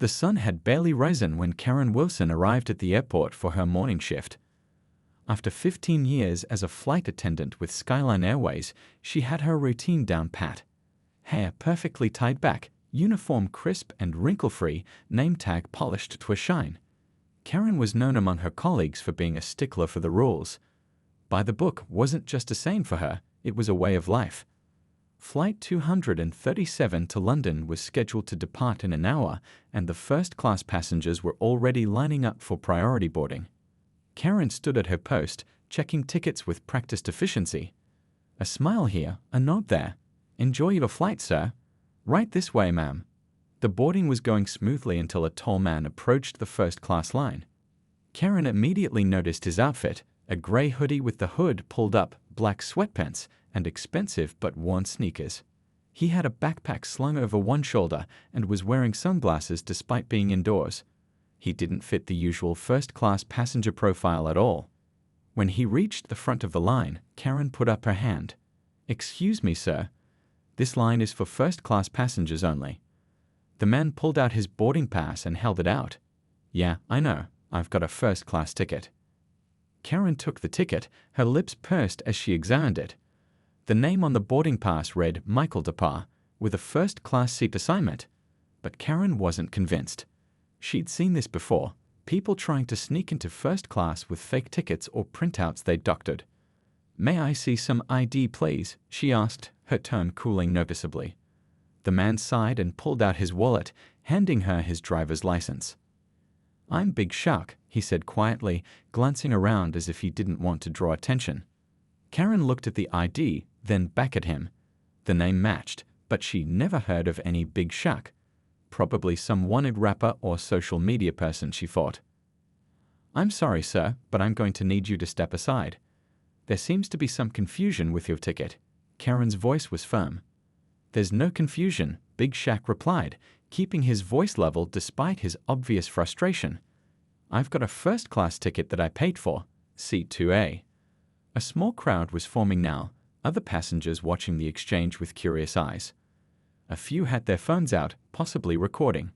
The sun had barely risen when Karen Wilson arrived at the airport for her morning shift. After 15 years as a flight attendant with Skyline Airways, she had her routine down pat. Hair perfectly tied back, uniform crisp and wrinkle-free, name tag polished to a shine. Karen was known among her colleagues for being a stickler for the rules. By the book wasn't just a saying for her, it was a way of life. Flight 237 to London was scheduled to depart in an hour, and the first-class passengers were already lining up for priority boarding. Karen stood at her post, checking tickets with practiced efficiency. A smile here, a nod there. "Enjoy your flight, sir." "Right this way, ma'am." The boarding was going smoothly until a tall man approached the first-class line. Karen immediately noticed his outfit, a grey hoodie with the hood pulled up, black sweatpants, and expensive but worn sneakers. He had a backpack slung over one shoulder and was wearing sunglasses despite being indoors. He didn't fit the usual first-class passenger profile at all. When he reached the front of the line, Karen put up her hand. "Excuse me, sir. This line is for first-class passengers only." The man pulled out his boarding pass and held it out. "Yeah, I know. I've got a first-class ticket." Karen took the ticket, her lips pursed as she examined it. The name on the boarding pass read Michael Depar, with a first-class seat assignment. But Karen wasn't convinced. She'd seen this before, people trying to sneak into first class with fake tickets or printouts they'd doctored. "May I see some ID, please?" she asked, her tone cooling noticeably. The man sighed and pulled out his wallet, handing her his driver's license. "I'm Big Shaq," he said quietly, glancing around as if he didn't want to draw attention. Karen looked at the ID, then back at him. The name matched, but she never heard of any Big Shaq. Probably some wanted rapper or social media person, she thought. "I'm sorry, sir, but I'm going to need you to step aside. There seems to be some confusion with your ticket." Karen's voice was firm. "There's no confusion," Big Shaq replied, keeping his voice level despite his obvious frustration. "I've got a first-class ticket that I paid for, seat 2A. A small crowd was forming now, other passengers watching the exchange with curious eyes. A few had their phones out, possibly recording.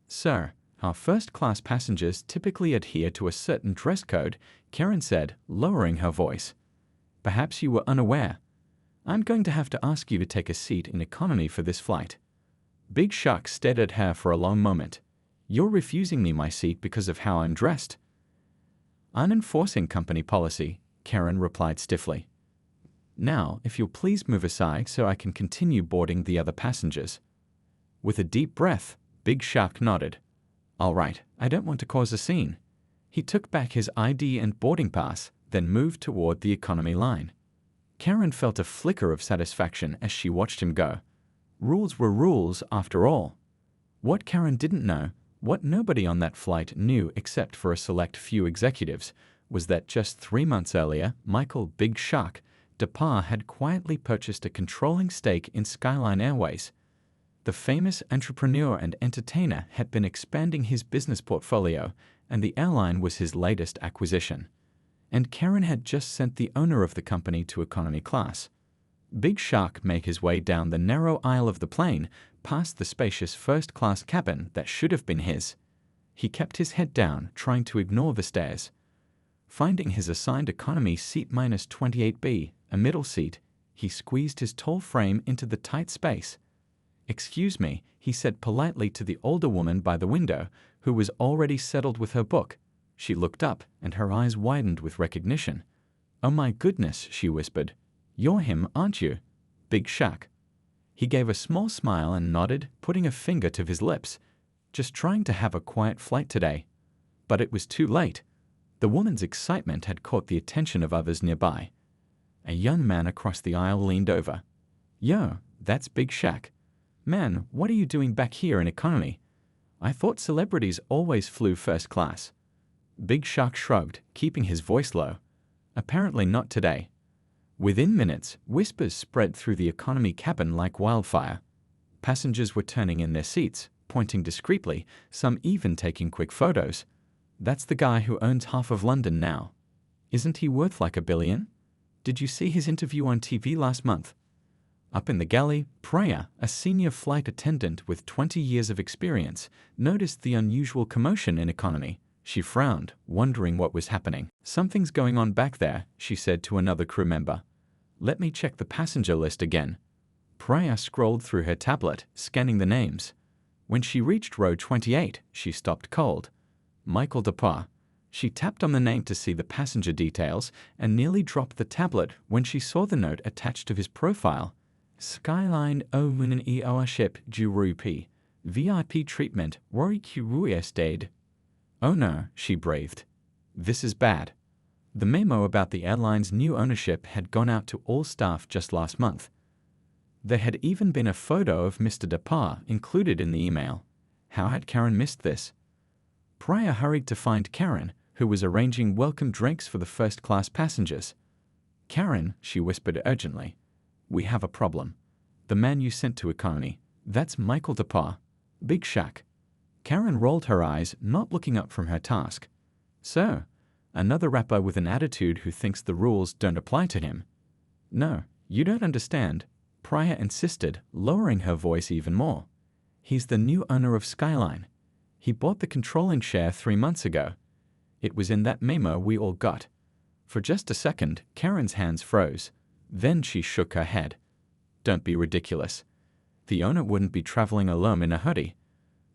"Sir, our first-class passengers typically adhere to a certain dress code," Karen said, lowering her voice. "Perhaps you were unaware. I'm going to have to ask you to take a seat in economy for this flight." Big Shaq stared at her for a long moment. "You're refusing me my seat because of how I'm dressed." "I'm enforcing company policy," Karen replied stiffly. "Now, if you'll please move aside so I can continue boarding the other passengers." With a deep breath, Big Shaq nodded. "All right, I don't want to cause a scene." He took back his ID and boarding pass, then moved toward the economy line. Karen felt a flicker of satisfaction as she watched him go. Rules were rules, after all. What Karen didn't know, what nobody on that flight knew except for a select few executives, was that just 3 months earlier, Michael Big Shaq Depar had quietly purchased a controlling stake in Skyline Airways. The famous entrepreneur and entertainer had been expanding his business portfolio, and the airline was his latest acquisition. And Karen had just sent the owner of the company to economy class. Big Shaq made his way down the narrow aisle of the plane, past the spacious first-class cabin that should have been his. He kept his head down, trying to ignore the stares. Finding his assigned economy seat -28B, a middle seat, he squeezed his tall frame into the tight space. "Excuse me," he said politely to the older woman by the window, who was already settled with her book. She looked up, and her eyes widened with recognition. "Oh my goodness," she whispered. "You're him, aren't you? Big Shaq." He gave a small smile and nodded, putting a finger to his lips. "Just trying to have a quiet flight today." But it was too late. The woman's excitement had caught the attention of others nearby. A young man across the aisle leaned over. "Yo, that's Big Shaq. Man, what are you doing back here in economy? I thought celebrities always flew first class." Big Shaq shrugged, keeping his voice low. "Apparently not today." Within minutes, whispers spread through the economy cabin like wildfire. Passengers were turning in their seats, pointing discreetly, some even taking quick photos. "That's the guy who owns half of London now. Isn't he worth like $1 billion? Did you see his interview on TV last month?" Up in the galley, Priya, a senior flight attendant with 20 years of experience, noticed the unusual commotion in economy. She frowned, wondering what was happening. "Something's going on back there," she said to another crew member. "Let me check the passenger list again." Priya scrolled through her tablet, scanning the names. When she reached row 28, she stopped cold. Michael Depar. She tapped on the name to see the passenger details and nearly dropped the tablet when she saw the note attached to his profile. Skyline Omunan Ownership Jurupi. VIP treatment Wari Kurui stayed. "Oh no," she breathed. "This is bad." The memo about the airline's new ownership had gone out to all staff just last month. There had even been a photo of Mr. Depar included in the email. How had Karen missed this? Priya hurried to find Karen, who was arranging welcome drinks for the first-class passengers. "Karen," she whispered urgently, "we have a problem. The man you sent to economy, that's Michael Depar, Big Shaq." Karen rolled her eyes, not looking up from her task. "So, another rapper with an attitude who thinks the rules don't apply to him." "No, you don't understand," Priya insisted, lowering her voice even more. "He's the new owner of Skyline. He bought the controlling share 3 months ago. It was in that memo we all got." For just a second, Karen's hands froze. Then she shook her head. "Don't be ridiculous. The owner wouldn't be traveling alone in a hoodie.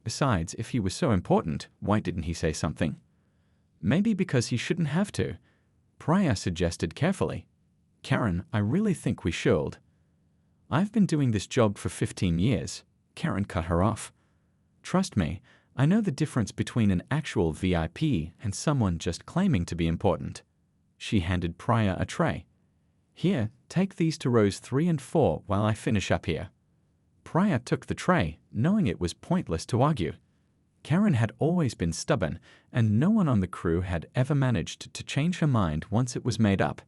Besides, if he was so important, why didn't he say something?" "Maybe because he shouldn't have to," Priya suggested carefully. "Karen, I really think we should." "I've been doing this job for 15 years, Karen cut her off. "Trust me, I know the difference between an actual VIP and someone just claiming to be important." She handed Priya a tray. "Here, take these to rows 3 and 4 while I finish up here." Priya took the tray, knowing it was pointless to argue. Karen had always been stubborn, and no one on the crew had ever managed to change her mind once it was made up.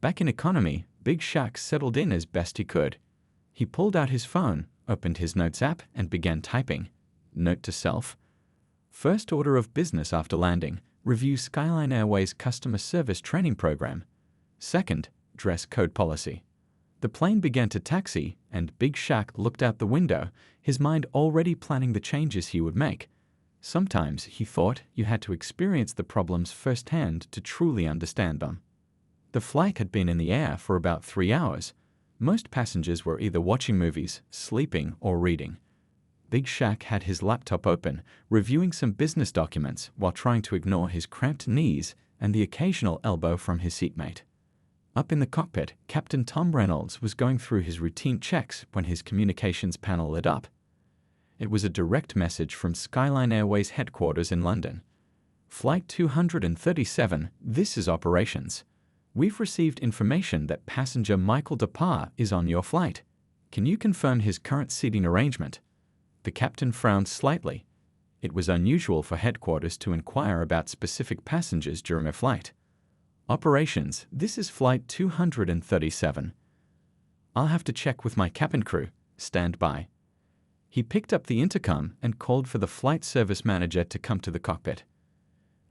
Back in economy, Big Shaq settled in as best he could. He pulled out his phone, opened his notes app, and began typing. Note to self: first order of business after landing, review Skyline Airways customer service training program. Second, dress code policy. The plane began to taxi, and Big Shaq looked out the window, his mind already planning the changes he would make. Sometimes, he thought, you had to experience the problems firsthand to truly understand them. The flight had been in the air for about 3 hours. Most passengers were either watching movies, sleeping, or reading. Big Shaq had his laptop open, reviewing some business documents while trying to ignore his cramped knees and the occasional elbow from his seatmate. Up in the cockpit, Captain Tom Reynolds was going through his routine checks when his communications panel lit up. It was a direct message from Skyline Airways headquarters in London. "Flight 237, this is operations. We've received information that passenger Michael Depar is on your flight. Can you confirm his current seating arrangement?" The captain frowned slightly. It was unusual for headquarters to inquire about specific passengers during a flight. "Operations, this is flight 237. I'll have to check with my cabin crew. Stand by." He picked up the intercom and called for the flight service manager to come to the cockpit.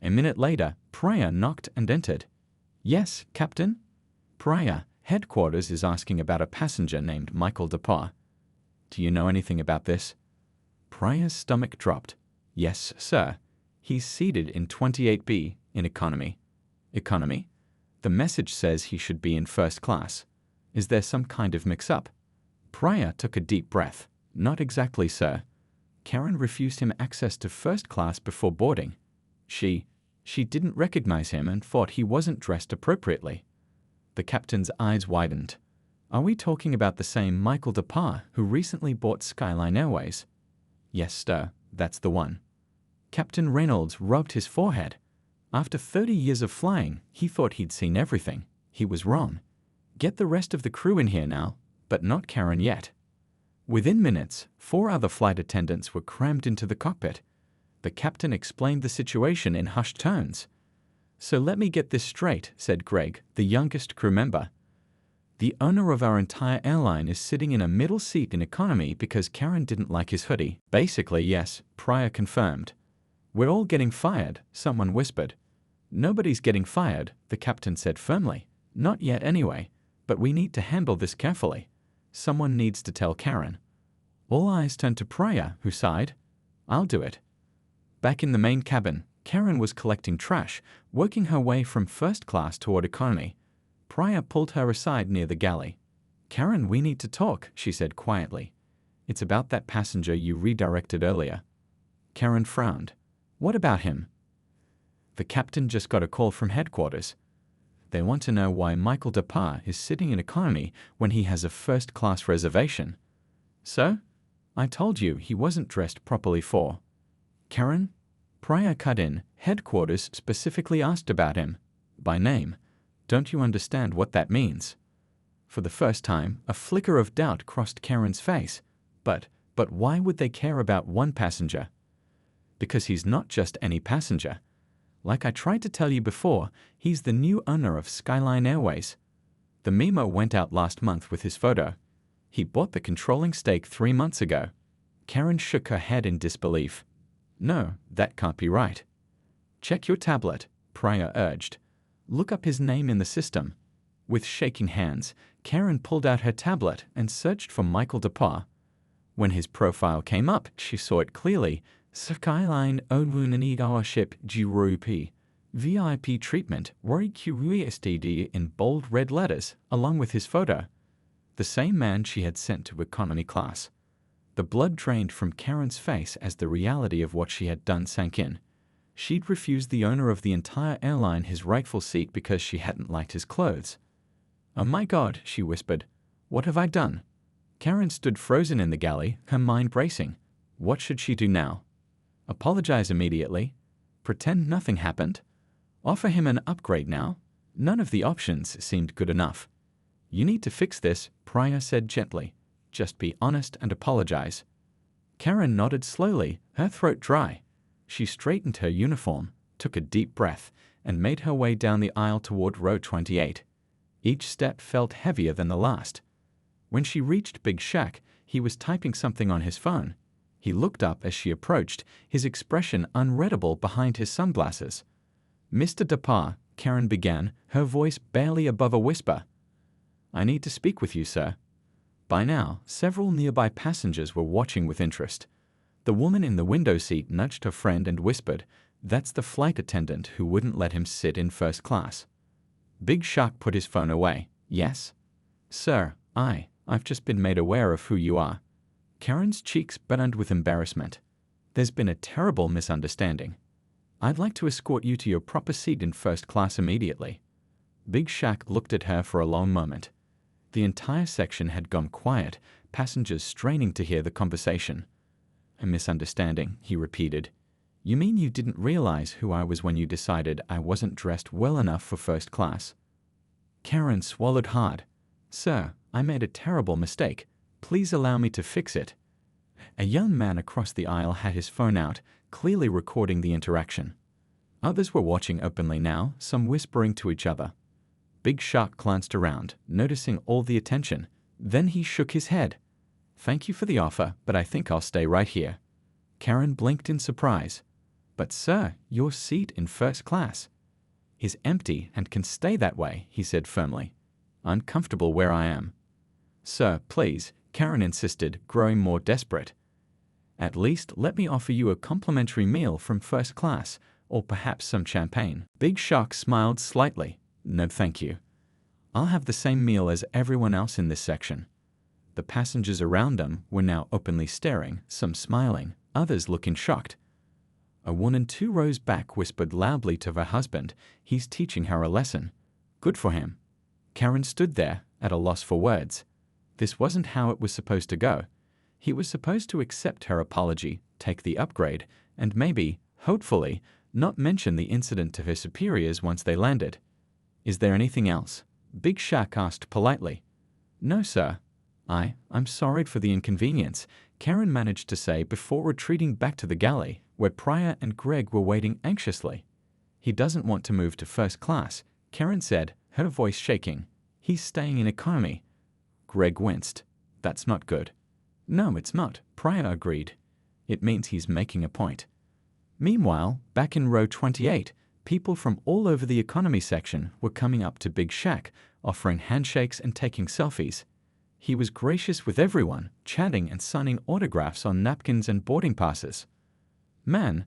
A minute later, Priya knocked and entered. "Yes, Captain?" "Priya, headquarters is asking about a passenger named Michael Depar. Do you know anything about this?" Priya's stomach dropped. "Yes, sir. He's seated in 28B in economy." "Economy? The message says he should be in first class. Is there some kind of mix-up?" Priya took a deep breath. "Not exactly, sir. Karen refused him access to first class before boarding. She didn't recognize him and thought he wasn't dressed appropriately." The captain's eyes widened. "Are we talking about the same Michael Depar who recently bought Skyline Airways?" "Yes, sir, that's the one." Captain Reynolds rubbed his forehead. After 30 years of flying, he thought he'd seen everything. He was wrong. "Get the rest of the crew in here now, but not Karen yet." Within minutes, 4 other flight attendants were crammed into the cockpit. The captain explained the situation in hushed tones. "So let me get this straight," said Greg, the youngest crew member. "The owner of our entire airline is sitting in a middle seat in economy because Karen didn't like his hoodie." "Basically, yes," Priya confirmed. "We're all getting fired," someone whispered. "Nobody's getting fired," the captain said firmly. "Not yet anyway, but we need to handle this carefully. Someone needs to tell Karen. All eyes turned to Pryor, who sighed. I'll do it. Back in the main cabin, Karen was collecting trash, working her way from first class toward economy. Pryor pulled her aside near the galley. Karen, we need to talk, she said quietly. It's about that passenger you redirected earlier. Karen frowned. What about him? The captain just got a call from headquarters. They want to know why Michael DePar is sitting in economy when he has a first-class reservation. So? I told you he wasn't dressed properly for. Karen? Pryor cut in. Headquarters specifically asked about him. By name. Don't you understand what that means? For the first time, a flicker of doubt crossed Karen's face. But why would they care about one passenger? Because he's not just any passenger. Like I tried to tell you before, he's the new owner of Skyline Airways. The memo went out last month with his photo. He bought the controlling stake 3 months ago. Karen shook her head in disbelief. No, that can't be right. Check your tablet, Pryor urged. Look up his name in the system. With shaking hands, Karen pulled out her tablet and searched for Michael DePar. When his profile came up, she saw it clearly. Skyline Ownership Group VIP treatment Rory QSTD in bold red letters, along with his photo. The same man she had sent to economy class. The blood drained from Karen's face as the reality of what she had done sank in. She'd refused the owner of the entire airline his rightful seat because she hadn't liked his clothes. Oh my God, she whispered. What have I done? Karen stood frozen in the galley, her mind bracing. What should she do now? Apologize immediately? Pretend nothing happened? Offer him an upgrade now? None of the options seemed good enough. You need to fix this, Pryor said gently. Just be honest and apologize. Karen nodded slowly, her throat dry. She straightened her uniform, took a deep breath, and made her way down the aisle toward row 28. Each step felt heavier than the last. When she reached Big Shaq, he was typing something on his phone. He looked up as she approached, his expression unreadable behind his sunglasses. Mr. DePar, Karen began, her voice barely above a whisper. I need to speak with you, sir. By now, several nearby passengers were watching with interest. The woman in the window seat nudged her friend and whispered, That's the flight attendant who wouldn't let him sit in first class. Big Shaq put his phone away. Yes? Sir, I've just been made aware of who you are. Karen's cheeks burned with embarrassment. There's been a terrible misunderstanding. I'd like to escort you to your proper seat in first class immediately. Big Shaq looked at her for a long moment. The entire section had gone quiet, passengers straining to hear the conversation. A misunderstanding, he repeated. You mean you didn't realize who I was when you decided I wasn't dressed well enough for first class? Karen swallowed hard. Sir, I made a terrible mistake. Please allow me to fix it. A young man across the aisle had his phone out, clearly recording the interaction. Others were watching openly now, some whispering to each other. Big Shaq glanced around, noticing all the attention. Then he shook his head. Thank you for the offer, but I think I'll stay right here. Karen blinked in surprise. But sir, your seat in first class is empty and can stay that way, he said firmly. I'm comfortable where I am. Sir, please, Karen insisted, growing more desperate. At least let me offer you a complimentary meal from first class, or perhaps some champagne. Big Shaq smiled slightly. No, thank you. I'll have the same meal as everyone else in this section. The passengers around them were now openly staring, some smiling, others looking shocked. A woman 2 rows back whispered loudly to her husband, he's teaching her a lesson. Good for him. Karen stood there, at a loss for words. This wasn't how it was supposed to go. He was supposed to accept her apology, take the upgrade, and maybe, hopefully, not mention the incident to her superiors once they landed. Is there anything else? Big Shaq asked politely. No, sir. I'm sorry for the inconvenience, Karen managed to say before retreating back to the galley, where Pryor and Greg were waiting anxiously. He doesn't want to move to first class, Karen said, her voice shaking. He's staying in economy. Greg winced. That's not good. No, it's not, Pryor agreed. It means he's making a point. Meanwhile, back in row 28, people from all over the economy section were coming up to Big Shaq, offering handshakes and taking selfies. He was gracious with everyone, chatting and signing autographs on napkins and boarding passes. "Man,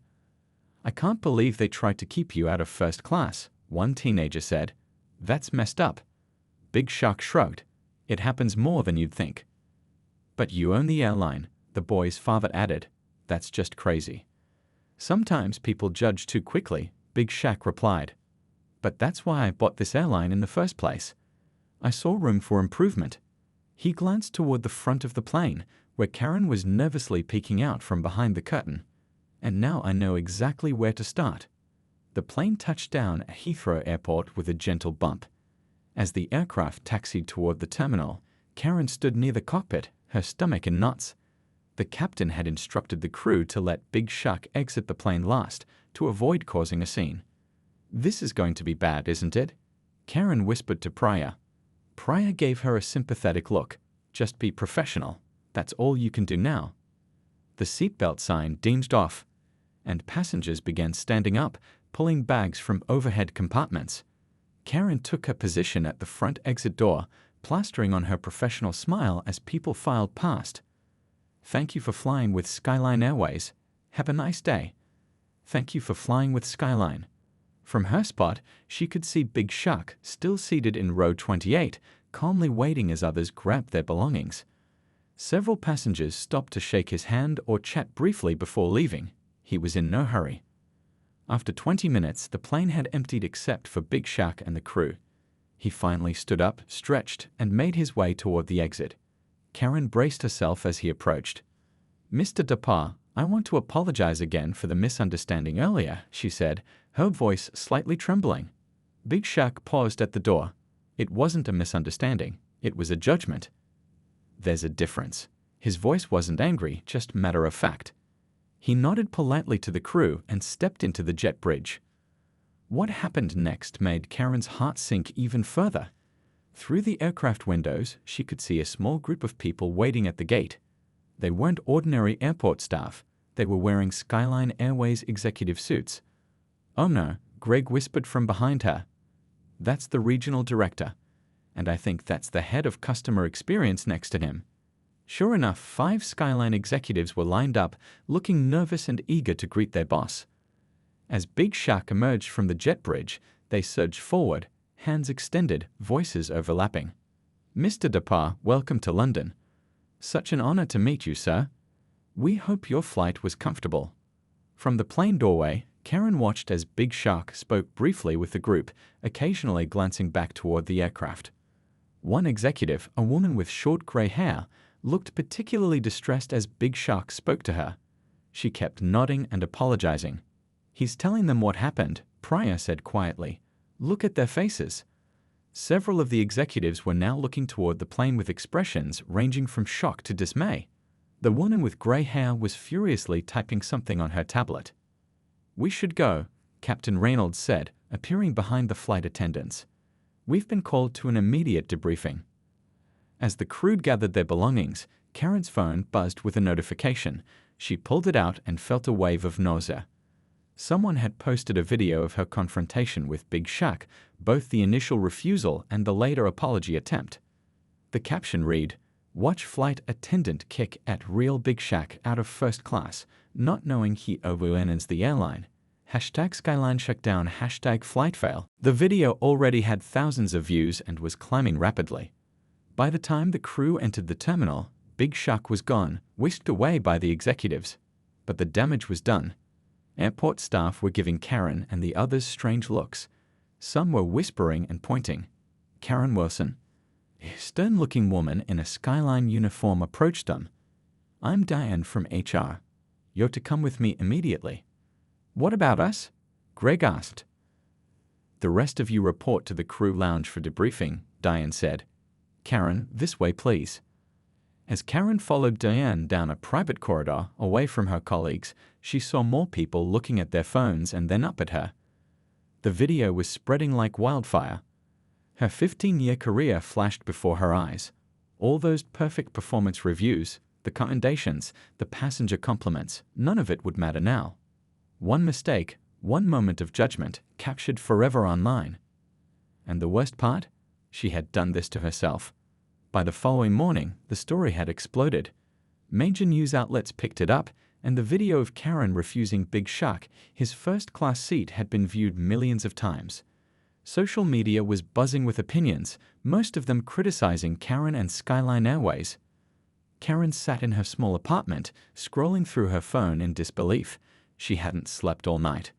I can't believe they tried to keep you out of first class," one teenager said. "That's messed up." Big Shaq shrugged. "It happens more than you'd think." "But you own the airline," the boy's father added. "That's just crazy." "Sometimes people judge too quickly," Big Shaq replied. "But that's why I bought this airline in the first place. I saw room for improvement." He glanced toward the front of the plane, where Karen was nervously peeking out from behind the curtain. "And now I know exactly where to start." The plane touched down at Heathrow Airport with a gentle bump. As the aircraft taxied toward the terminal, Karen stood near the cockpit, her stomach in knots. The captain had instructed the crew to let Big Shaq exit the plane last, to avoid causing a scene. "This is going to be bad, isn't it?" Karen whispered to Pryor. Pryor gave her a sympathetic look. "Just be professional. That's all you can do now." The seatbelt sign dinged off, and passengers began standing up, pulling bags from overhead compartments. Karen took her position at the front exit door, plastering on her professional smile as people filed past. "Thank you for flying with Skyline Airways. Have a nice day." "Thank you for flying with Skyline." From her spot, she could see Big Shaq, still seated in row 28, calmly waiting as others grabbed their belongings. Several passengers stopped to shake his hand or chat briefly before leaving. He was in no hurry. After 20 minutes, the plane had emptied except for Big Shaq and the crew. He finally stood up, stretched, and made his way toward the exit. Karen braced herself as he approached. "Mr. Depar, I want to apologize again for the misunderstanding earlier," she said, her voice slightly trembling. Big Shaq paused at the door. "It wasn't a misunderstanding. It was a judgment." "There's a difference." His voice wasn't angry, just matter of fact. He nodded politely to the crew and stepped into the jet bridge. What happened next made Karen's heart sink even further. Through the aircraft windows, she could see a small group of people waiting at the gate. They weren't ordinary airport staff. They were wearing Skyline Airways executive suits. "Oh no," Greg whispered from behind her. "That's the regional director. And I think that's the head of customer experience next to him." Sure enough, 5 Skyline executives were lined up, looking nervous and eager to greet their boss. As Big Shaq emerged from the jet bridge, they surged forward, hands extended, voices overlapping. "Mr. Depar, welcome to London. Such an honor to meet you, sir. We hope your flight was comfortable." From the plane doorway, Karen watched as Big Shaq spoke briefly with the group, occasionally glancing back toward the aircraft. One executive, a woman with short gray hair, looked particularly distressed as Big Shaq spoke to her. She kept nodding and apologizing. "He's telling them what happened," Pryor said quietly. "Look at their faces." Several of the executives were now looking toward the plane with expressions ranging from shock to dismay. The woman with gray hair was furiously typing something on her tablet. "We should go," Captain Reynolds said, appearing behind the flight attendants. "We've been called to an immediate debriefing." As the crew gathered their belongings, Karen's phone buzzed with a notification. She pulled it out and felt a wave of nausea. Someone had posted a video of her confrontation with Big Shaq, both the initial refusal and the later apology attempt. The caption read, "Watch flight attendant kick at real Big Shaq out of first class, not knowing he overruns the airline. #Skyline shutdown, #flight fail." The video already had thousands of views and was climbing rapidly. By the time the crew entered the terminal, Big Shaq was gone, whisked away by the executives. But the damage was done. Airport staff were giving Karen and the others strange looks. Some were whispering and pointing. Karen Wilson, a stern-looking woman in a Skyline uniform, approached them. "I'm Diane from HR. You're to come with me immediately." "What about us?" Greg asked. "The rest of you report to the crew lounge for debriefing," Diane said. "Karen, this way please." As Karen followed Diane down a private corridor away from her colleagues, she saw more people looking at their phones and then up at her. The video was spreading like wildfire. Her 15-year career flashed before her eyes. All those perfect performance reviews, the commendations, the passenger compliments, none of it would matter now. One mistake, one moment of judgment, captured forever online. And the worst part? She had done this to herself. By the following morning, the story had exploded. Major news outlets picked it up, and the video of Karen refusing Big Shaq his first-class seat had been viewed millions of times. Social media was buzzing with opinions, most of them criticizing Karen and Skyline Airways. Karen sat in her small apartment, scrolling through her phone in disbelief. She hadn't slept all night.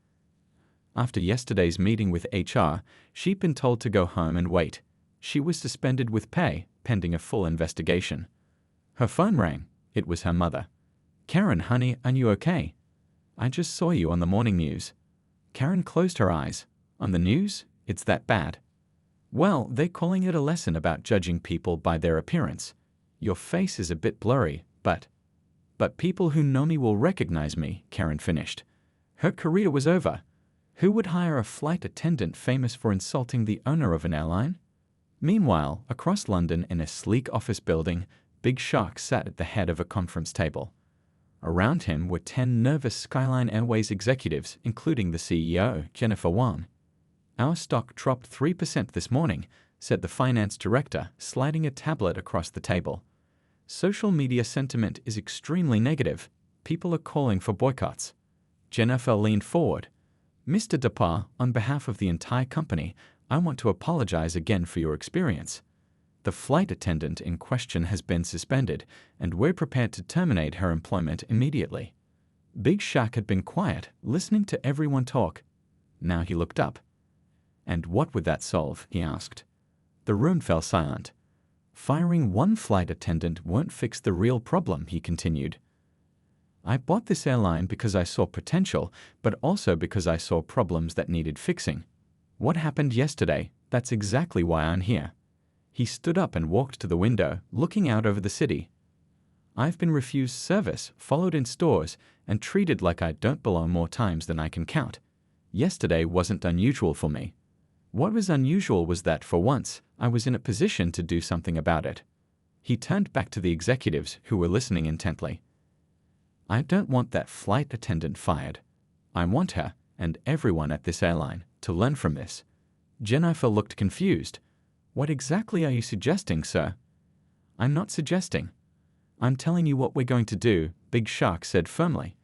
After yesterday's meeting with HR, she'd been told to go home and wait. She was suspended with pay, pending a full investigation. Her phone rang. It was her mother. "Karen, honey, are you okay? I just saw you on the morning news." Karen closed her eyes. "On the news? It's that bad." "Well, they're calling it a lesson about judging people by their appearance. Your face is a bit blurry, but people who know me will recognize me," Karen finished. Her career was over. Who would hire a flight attendant famous for insulting the owner of an airline? Meanwhile, across London in a sleek office building, Big Shaq sat at the head of a conference table. Around him were 10 nervous Skyline Airways executives, including the CEO, Jennifer Wan. "Our stock dropped 3% this morning," said the finance director, sliding a tablet across the table. "Social media sentiment is extremely negative. People are calling for boycotts." Jennifer leaned forward. "Mr. Depar, on behalf of the entire company, I want to apologize again for your experience. The flight attendant in question has been suspended, and we're prepared to terminate her employment immediately." Big Shaq had been quiet, listening to everyone talk. Now he looked up. "And what would that solve?" he asked. The room fell silent. "Firing one flight attendant won't fix the real problem," he continued. "I bought this airline because I saw potential, but also because I saw problems that needed fixing. What happened yesterday, that's exactly why I'm here." He stood up and walked to the window, looking out over the city. "I've been refused service, followed in stores, and treated like I don't belong more times than I can count. Yesterday wasn't unusual for me. What was unusual was that, for once, I was in a position to do something about it." He turned back to the executives who were listening intently. "I don't want that flight attendant fired. I want her, and everyone at this airline, to learn from this." Jennifer looked confused. "What exactly are you suggesting, sir?" "I'm not suggesting. I'm telling you what we're going to do," Big Shaq said firmly.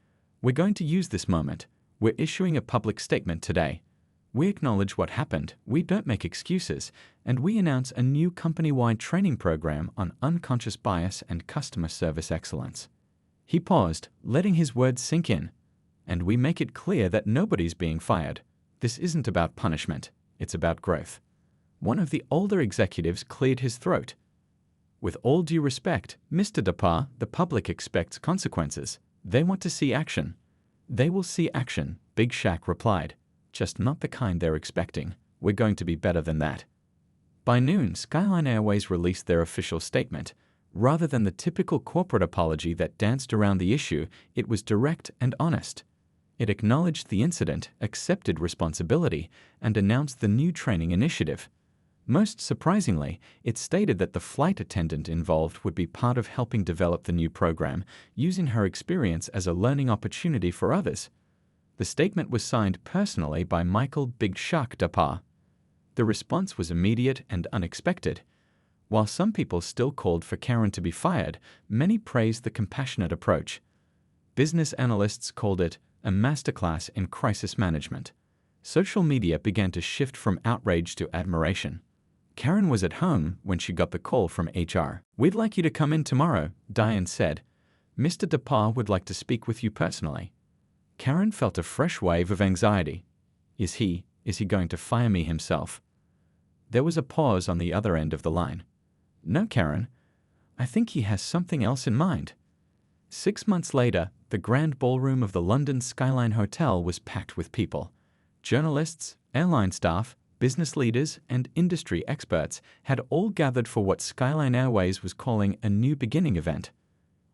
"We're going to use this moment. We're issuing a public statement today. We acknowledge what happened, we don't make excuses, and we announce a new company-wide training program on unconscious bias and customer service excellence." He paused, letting his words sink in. "And we make it clear that nobody's being fired. This isn't about punishment, it's about growth." One of the older executives cleared his throat. "With all due respect, Mr. Depar, the public expects consequences. They want to see action." "They will see action," Big Shaq replied. "Just not the kind they're expecting. We're going to be better than that." By noon, Skyline Airways released their official statement. Rather than the typical corporate apology that danced around the issue, it was direct and honest. It acknowledged the incident, accepted responsibility, and announced the new training initiative. Most surprisingly, it stated that the flight attendant involved would be part of helping develop the new program, using her experience as a learning opportunity for others. The statement was signed personally by Michael Big Shaq Depar. The response was immediate and unexpected. While some people still called for Karen to be fired, many praised the compassionate approach. Business analysts called it a masterclass in crisis management. Social media began to shift from outrage to admiration. Karen was at home when she got the call from HR. "We'd like you to come in tomorrow," Diane said. "Mr. Depar would like to speak with you personally." Karen felt a fresh wave of anxiety. Is he going to fire me himself? There was a pause on the other end of the line. "No, Karen. I think he has something else in mind." 6 months later, the grand ballroom of the London Skyline Hotel was packed with people. Journalists, airline staff, business leaders, and industry experts had all gathered for what Skyline Airways was calling a new beginning event.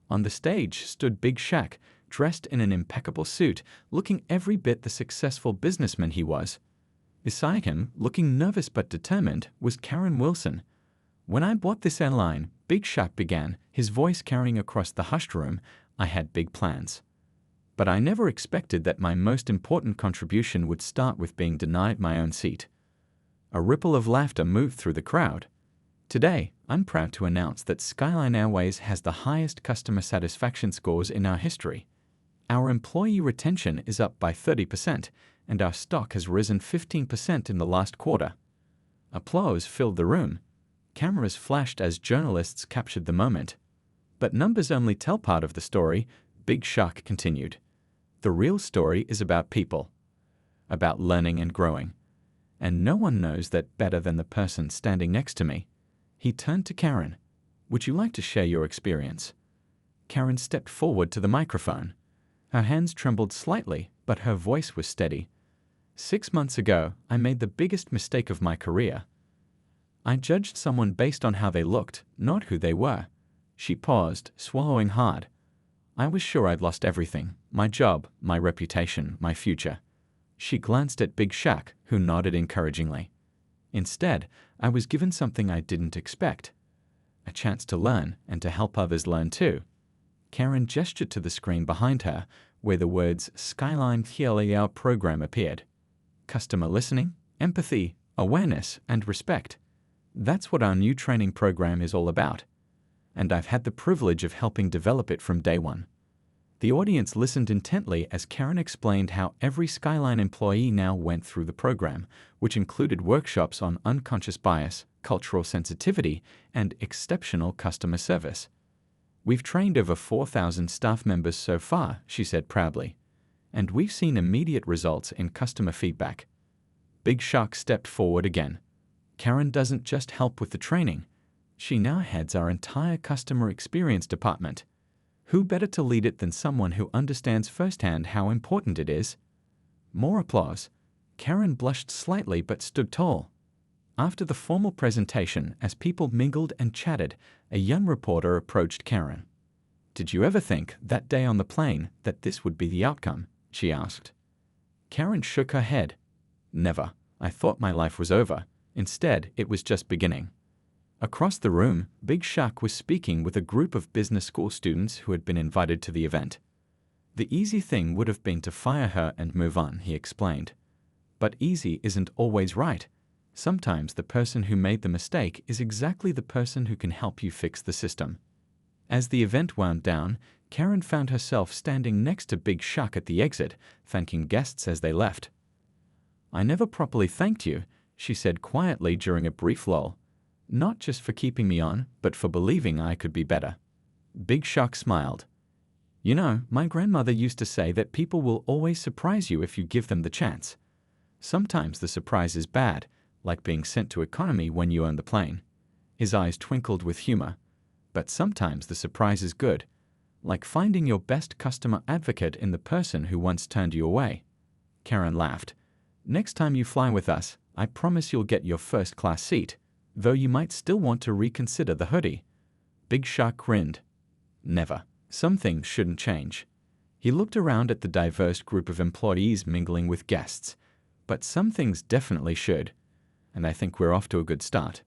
On the stage stood Big Shaq, dressed in an impeccable suit, looking every bit the successful businessman he was. Beside him, looking nervous but determined, was Karen Wilson. "When I bought this airline," Big Shaq began, his voice carrying across the hushed room, "I had big plans. But I never expected that my most important contribution would start with being denied my own seat." A ripple of laughter moved through the crowd. Today, I'm proud to announce that Skyline Airways has the highest customer satisfaction scores in our history. Our employee retention is up by 30%, and our stock has risen 15% in the last quarter. Applause filled the room. Cameras flashed as journalists captured the moment. But numbers only tell part of the story, Big Shaq continued. The real story is about people, about learning and growing. And no one knows that better than the person standing next to me. He turned to Karen. Would you like to share your experience? Karen stepped forward to the microphone. Her hands trembled slightly, but her voice was steady. 6 months ago, I made the biggest mistake of my career. I judged someone based on how they looked, not who they were. She paused, swallowing hard. I was sure I'd lost everything, my job, my reputation, my future. She glanced at Big Shaq, who nodded encouragingly. Instead, I was given something I didn't expect. A chance to learn and to help others learn too. Karen gestured to the screen behind her, where the words Skyline TLER program appeared. Customer listening, empathy, awareness, and respect. That's what our new training program is all about. And I've had the privilege of helping develop it from day one. The audience listened intently as Karen explained how every Skyline employee now went through the program, which included workshops on unconscious bias, cultural sensitivity, and exceptional customer service. We've trained over 4,000 staff members so far, she said proudly, and we've seen immediate results in customer feedback. Big Shaq stepped forward again. Karen doesn't just help with the training. She now heads our entire customer experience department. Who better to lead it than someone who understands firsthand how important it is? More applause. Karen blushed slightly but stood tall. After the formal presentation, as people mingled and chatted, a young reporter approached Karen. Did you ever think, that day on the plane, that this would be the outcome? She asked. Karen shook her head. Never. I thought my life was over. Instead, it was just beginning. Across the room, Big Shaq was speaking with a group of business school students who had been invited to the event. The easy thing would have been to fire her and move on, he explained. But easy isn't always right. Sometimes the person who made the mistake is exactly the person who can help you fix the system. As the event wound down, Karen found herself standing next to Big Shaq at the exit, thanking guests as they left. I never properly thanked you, she said quietly during a brief lull. Not just for keeping me on, but for believing I could be better. Big Shaq smiled. You know, my grandmother used to say that people will always surprise you if you give them the chance. Sometimes the surprise is bad, like being sent to economy when you own the plane. His eyes twinkled with humor. But sometimes the surprise is good, like finding your best customer advocate in the person who once turned you away. Karen laughed. Next time you fly with us, I promise you'll get your first-class seat, though you might still want to reconsider the hoodie. Big Shaq grinned. Never. Some things shouldn't change. He looked around at the diverse group of employees mingling with guests. But some things definitely should. And I think we're off to a good start.